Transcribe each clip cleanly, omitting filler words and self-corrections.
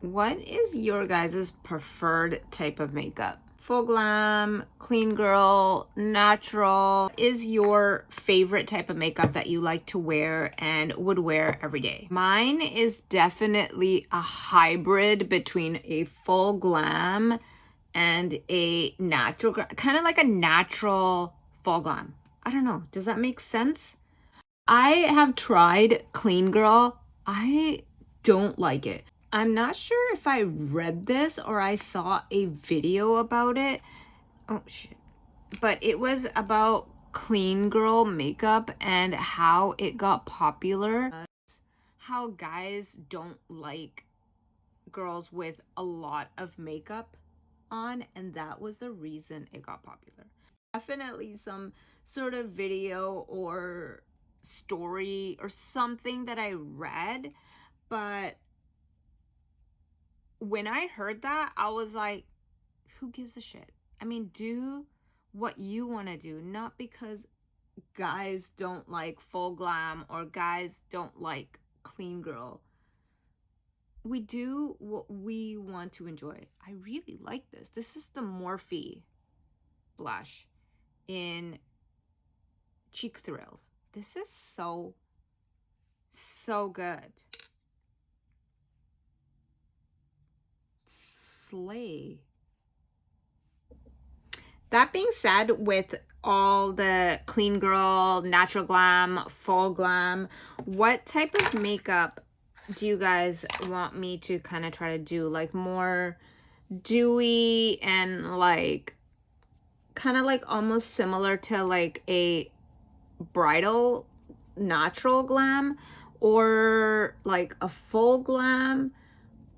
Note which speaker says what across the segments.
Speaker 1: What is your guys' preferred type of makeup? Full glam, clean girl, natural is your favorite type of makeup that you like to wear and would wear every day. Mine is definitely a hybrid between a full glam and a natural, kind of like a natural full glam. I don't know. Does that make sense? I have tried clean girl. I don't like it. I'm not sure if I read this or I saw a video about it. Oh shit. But it was about clean girl makeup and how it got popular. How guys don't like girls with a lot of makeup on, and that was the reason it got popular. Definitely some sort of video or story or something that I read, but when I heard that, I was like, who gives a shit? I mean, do what you want to do, not because guys don't like full glam or guys don't like clean girl. We do what we want to enjoy. I really like this. This is the Morphe blush in Cheek Thrills. This is so good. Slay. That being said, with all the clean girl, natural glam, full glam, what type of makeup do you guys want me to kind of try to do? Like more dewy and like kind of like almost similar to like a bridal natural glam, or like a full glam?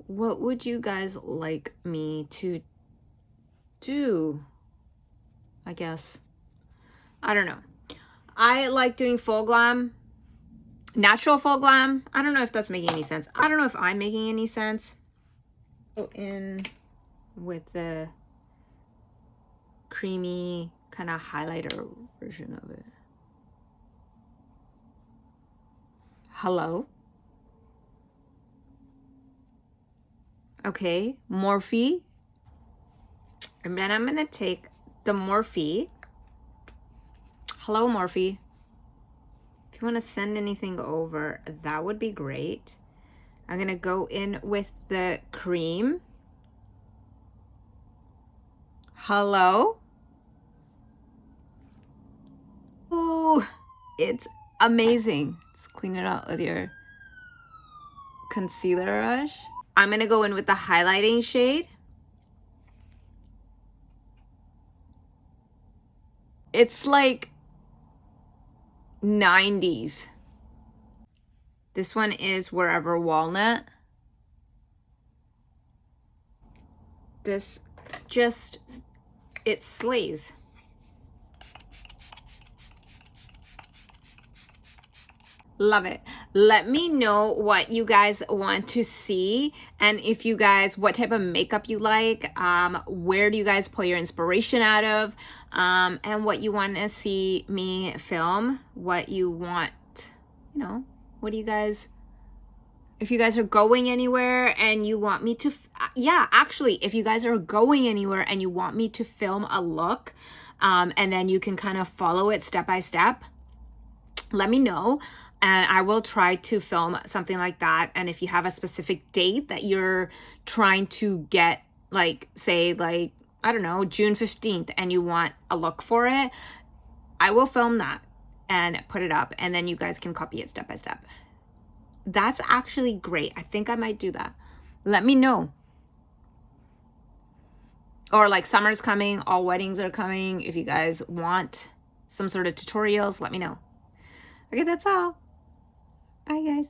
Speaker 1: What would you guys like me to do? I guess. I don't know. I like doing full glam. Natural full glam. I don't know if that's making any sense. I don't know if I'm making any sense. Go in with the creamy kind of highlighter version of it. Hello? Okay, Morphe. And then I'm going to take the Morphe. Hello, Morphe. If you want to send anything over, that would be great. I'm going to go in with the cream. Hello? Ooh, it's amazing. Just clean it out with your concealer brush. I'm going to go in with the highlighting shade. It's like 90s. This one is Wherever Walnut. This just, it slays. Love it. Let me know what you guys want to see, and if you guys, what type of makeup you like, where do you guys pull your inspiration out of, and what you want to see me film, what you want, you know, what do you guys, if you guys are going anywhere and you want me to, yeah, actually, if you guys are going anywhere and you want me to film a look, and then you can kind of follow it step by step, let me know. And I will try to film something like that. And if you have a specific date that you're trying to get, like, say, like, I don't know, June 15th, and you want a look for it, I will film that and put it up. And then you guys can copy it step by step. That's actually great. I think I might do that. Let me know. Or like summer's coming, all weddings are coming. If you guys want some sort of tutorials, let me know. Okay, that's all. Bye, guys.